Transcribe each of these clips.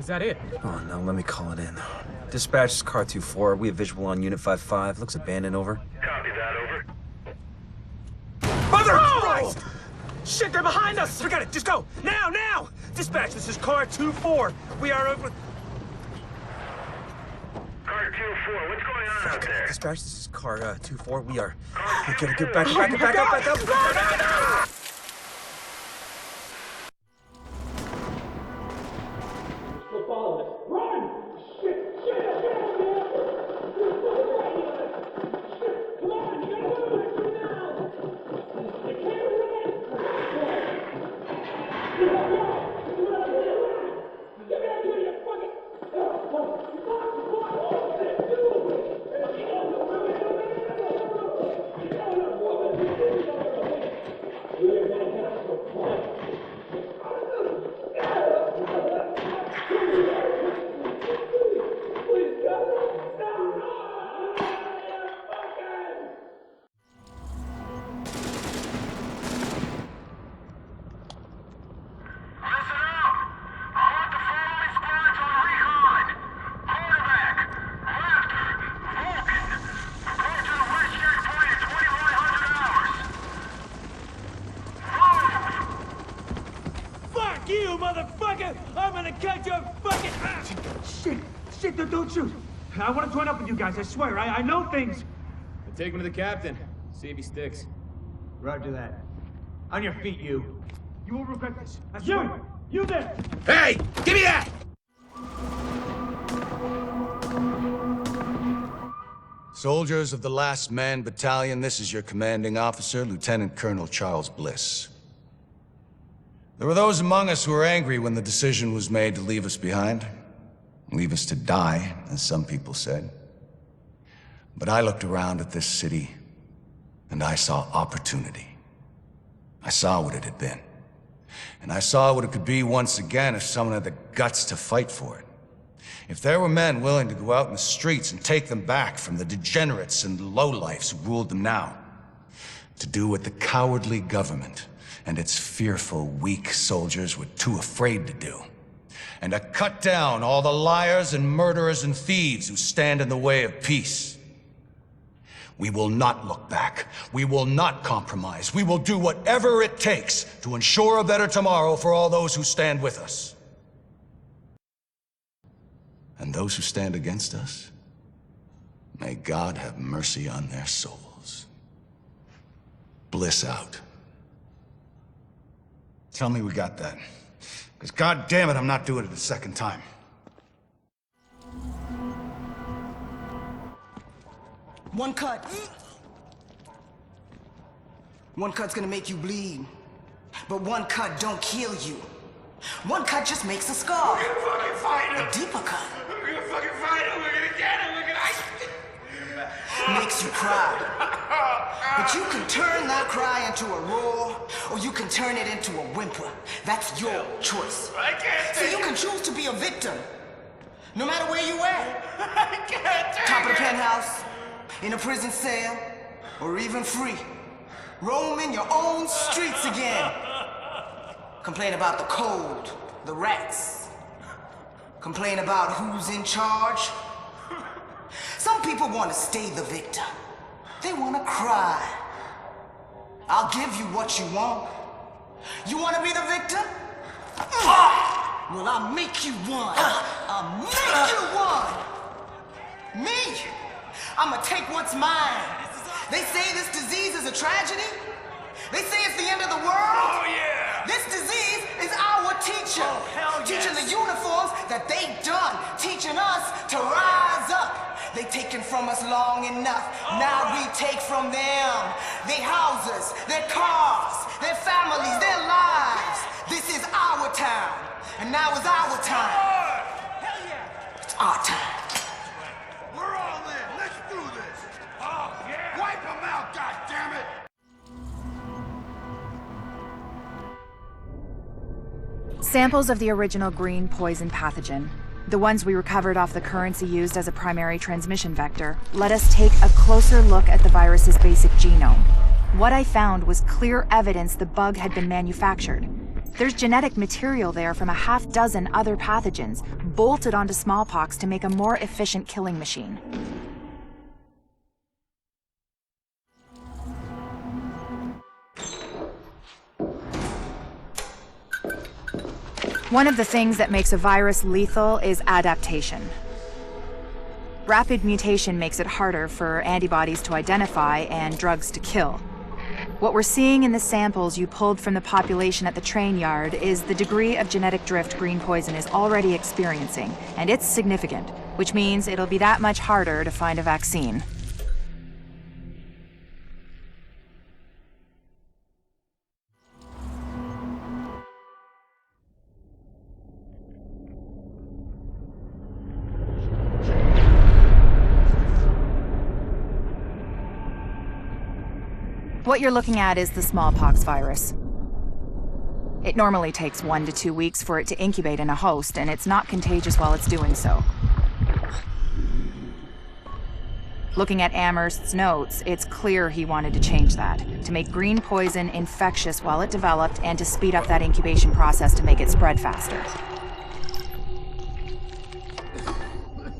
Is that it? Oh, no, let me call it in. Dispatch is car 2-4. We have visual on Unit 5-5. Looks abandoned, over. Copy that, over. Mother Oh! Christ! Shit, they're behind us! Forget it, just go! Now, now! Dispatch, this is car 2-4. We are over... Car 2-4, what's going on out there? Dispatch, this is car 2-4. We are... Car Get 2-4. back up! No! You motherfucker! I'm gonna cut your fucking... Shit, don't shoot! I want to join up with you guys, I swear. I know things. Take him to the captain. See if he sticks. Roger that. On your feet, you. You will regret this. I swear. You there! Hey! Give me that! Soldiers of the Last Man Battalion, this is your commanding officer, Lieutenant Colonel Charles Bliss. There were those among us who were angry when the decision was made to leave us behind. Leave us to die, as some people said. But I looked around at this city, and I saw opportunity. I saw what it had been. And I saw what it could be once again if someone had the guts to fight for it. If there were men willing to go out in the streets and take them back from the degenerates and lowlifes who ruled them now. To do what the cowardly government and its fearful, weak soldiers were too afraid to do. And to cut down all the liars and murderers and thieves who stand in the way of peace. We will not look back. We will not compromise. We will do whatever it takes to ensure a better tomorrow for all those who stand with us. And those who stand against us, may God have mercy on their souls. Bliss out. Tell me we got that. Because God damn it, I'm not doing it a second time. One cut. One cut's gonna make you bleed. But one cut don't kill you. One cut just makes a scar. We're gonna fucking fight him! A deeper cut We're gonna fucking fight him! We're gonna get him! We're gonna... makes you cry. But you can turn that cry into a roar, or you can turn it into a whimper. That's your choice. I can't See, take you it! can choose to be a victim, no matter where you at. I can't take Top of the it! penthouse, in a prison cell, or even free. Roaming your own streets again. Complain about the cold, the rats. Complain about who's in charge. Some people want to stay the victim. They want to cry. I'll give you what you want. You want to be the victim? Well, I'll make you one. I'll make you one. Me? I'm gonna take what's mine. They say this disease is a tragedy. They say it's the end of the world. Oh, yeah! This disease is our teacher. Oh, hell yes. Teaching the uniforms that they done. Teaching us to rise up. They taken from us long enough. Now we take from them. Their houses, their cars, their families, their lives. This is our town. And now is our time. Hell yeah! It's our time. We're all in! Let's do this! Oh, yeah! Wipe them out, goddammit! Samples of the original green poison pathogen, the ones we recovered off the currency used as a primary transmission vector, let us take a closer look at the virus's basic genome. What I found was clear evidence the bug had been manufactured. There's genetic material there from a half-dozen other pathogens, bolted onto smallpox to make a more efficient killing machine. One of the things that makes a virus lethal is adaptation. Rapid mutation makes it harder for antibodies to identify and drugs to kill. What we're seeing in the samples you pulled from the population at the train yard is the degree of genetic drift green poison is already experiencing, and it's significant, which means it'll be that much harder to find a vaccine. What you're looking at is the smallpox virus. It normally takes 1 to 2 weeks for it to incubate in a host, and it's not contagious while it's doing so. Looking at Amherst's notes, it's clear he wanted to change that, to make green poison infectious while it developed and to speed up that incubation process to make it spread faster.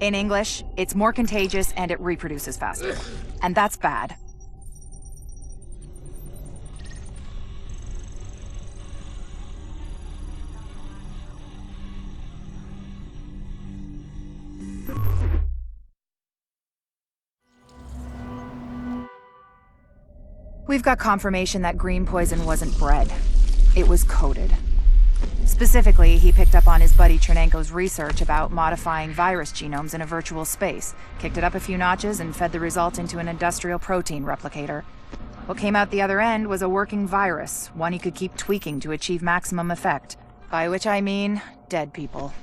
In English, it's more contagious and it reproduces faster. And that's bad. We've got confirmation that green poison wasn't bred. It was coded. Specifically, he picked up on his buddy Chernenko's research about modifying virus genomes in a virtual space, kicked it up a few notches, and fed the result into an industrial protein replicator. What came out the other end was a working virus, one he could keep tweaking to achieve maximum effect. By which I mean, dead people.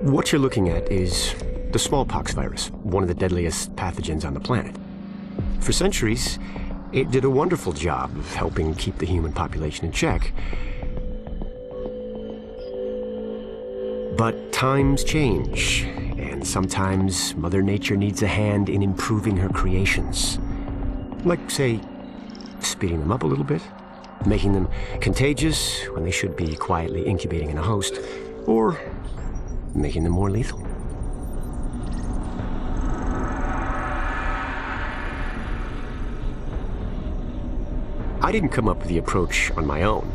What you're looking at is the smallpox virus, one of the deadliest pathogens on the planet. For centuries, it did a wonderful job of helping keep the human population in check. But times change, and sometimes Mother Nature needs a hand in improving her creations. Like, say, speeding them up a little bit, making them contagious when they should be quietly incubating in a host, or making them more lethal. I didn't come up with the approach on my own.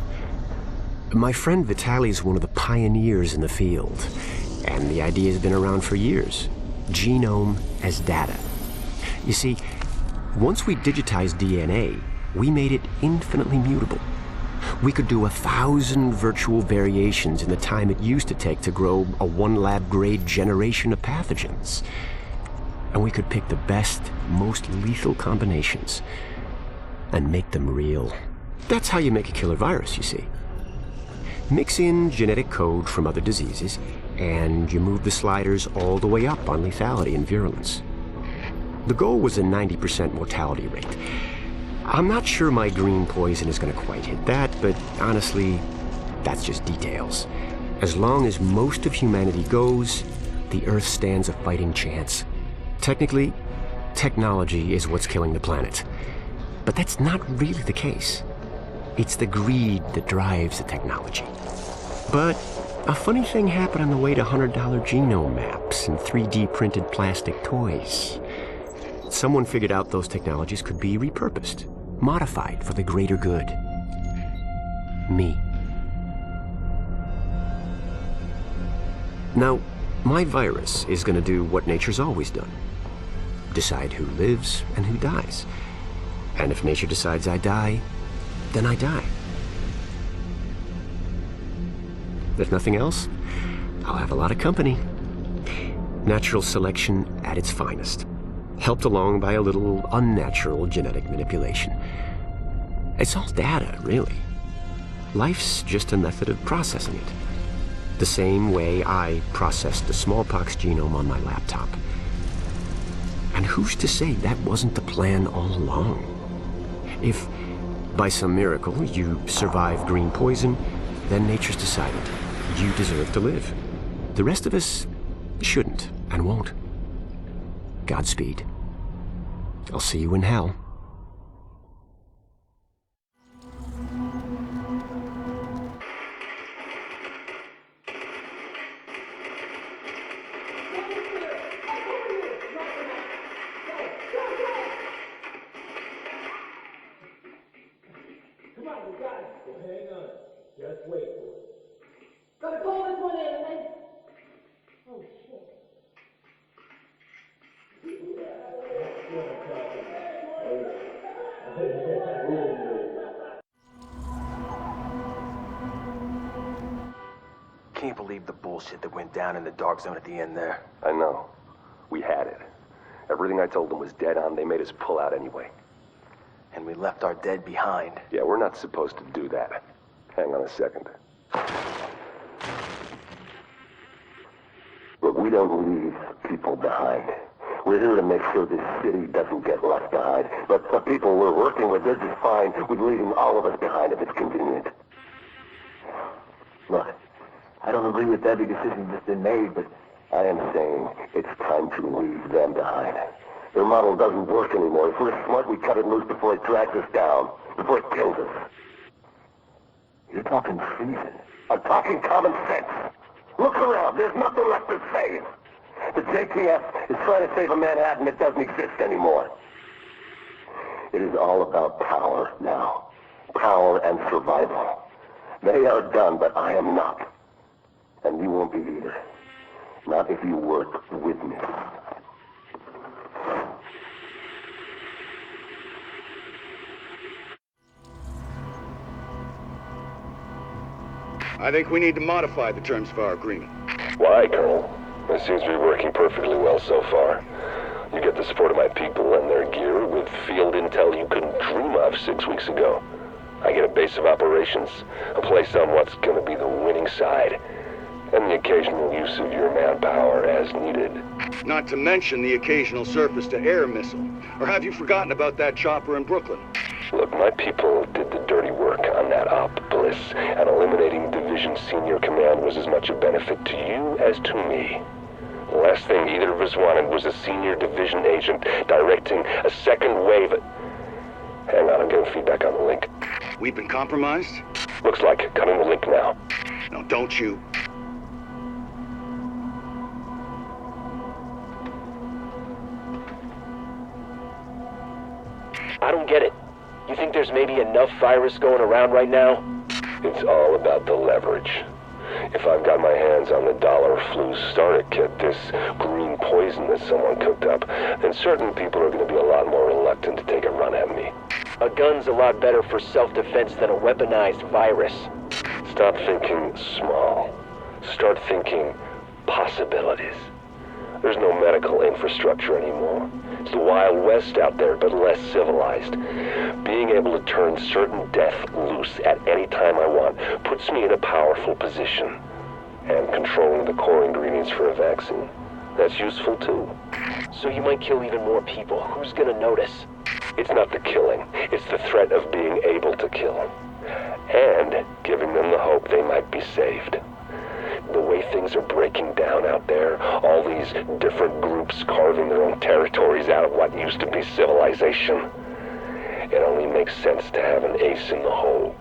My friend Vitaly is one of the pioneers in the field, and the idea has been around for years. Genome as data. You see, once we digitized DNA, we made it infinitely mutable. We could do 1,000 virtual variations in the time it used to take to grow a 1 lab-grade generation of pathogens. And we could pick the best, most lethal combinations and make them real. That's how you make a killer virus, you see. Mix in genetic code from other diseases, and you move the sliders all the way up on lethality and virulence. The goal was a 90% mortality rate. I'm not sure my green poison is going to quite hit that, but honestly, that's just details. As long as most of humanity goes, the Earth stands a fighting chance. Technically, technology is what's killing the planet. But that's not really the case. It's the greed that drives the technology. But a funny thing happened on the way to $100 genome maps and 3D printed plastic toys. Someone figured out those technologies could be repurposed, modified for the greater good. Me. Now, my virus is going to do what nature's always done. Decide who lives and who dies. And if nature decides I die, then I die. If nothing else, I'll have a lot of company. Natural selection at its finest, helped along by a little unnatural genetic manipulation. It's all data, really. Life's just a method of processing it. The same way I processed the smallpox genome on my laptop. And who's to say that wasn't the plan all along? If, by some miracle, you survive green poison, then nature's decided you deserve to live. The rest of us shouldn't and won't. Godspeed. I'll see you in hell. Gotta call this one in, eh? Oh, shit. Can't believe the bullshit that went down in the dark zone at the end there. I know. We had it. Everything I told them was dead on. They made us pull out anyway. And we left our dead behind. Yeah, we're not supposed to do that. Hang on a second. Look, we don't leave people behind. We're here to make sure this city doesn't get left behind. But the people we're working with, they're just fine with leaving all of us behind if it's convenient. Look, I don't agree with every decision that's been made, but I am saying it's time to leave them behind. Their model doesn't work anymore. If we're smart, we cut it loose before it drags us down, before it kills us. You're talking treason. I'm talking common sense. Look around. There's nothing left to save. The JTF is trying to save a Manhattan that doesn't exist anymore. It is all about power now. Power and survival. They are done, but I am not. And you won't be either. Not if you work with me. I think we need to modify the terms of our agreement. Why, Colonel? It seems to be working perfectly well so far. You get the support of my people and their gear with field intel you couldn't dream of 6 weeks ago. I get a base of operations, a place on what's gonna be the winning side, and the occasional use of your manpower as needed. Not to mention the occasional surface-to-air missile. Or have you forgotten about that chopper in Brooklyn? Look, my people did the dirty work on that op, Bliss, and eliminating Division Senior Command was as much a benefit to you as to me. The last thing either of us wanted was a senior division agent directing a second wave. Hang on, I'm getting feedback on the link. We've been compromised? Looks like. Cutting the link now. No, don't you. I don't get it. You think there's maybe enough virus going around right now? It's all about the leverage. If I've got my hands on the dollar flu starter kit, this green poison that someone cooked up, then certain people are going to be a lot more reluctant to take a run at me. A gun's a lot better for self-defense than a weaponized virus. Stop thinking small. Start thinking possibilities. There's no medical infrastructure anymore. It's the Wild West out there, but less civilized. Being able to turn certain death loose at any time I want puts me in a powerful position. And controlling the core ingredients for a vaccine, that's useful too. So you might kill even more people. Who's gonna notice? It's not the killing, it's the threat of being able to kill. And giving them the hope they might be saved. The way things are breaking down out there, all these different groups carving their own territories out of what used to be civilization. It only makes sense to have an ace in the hole.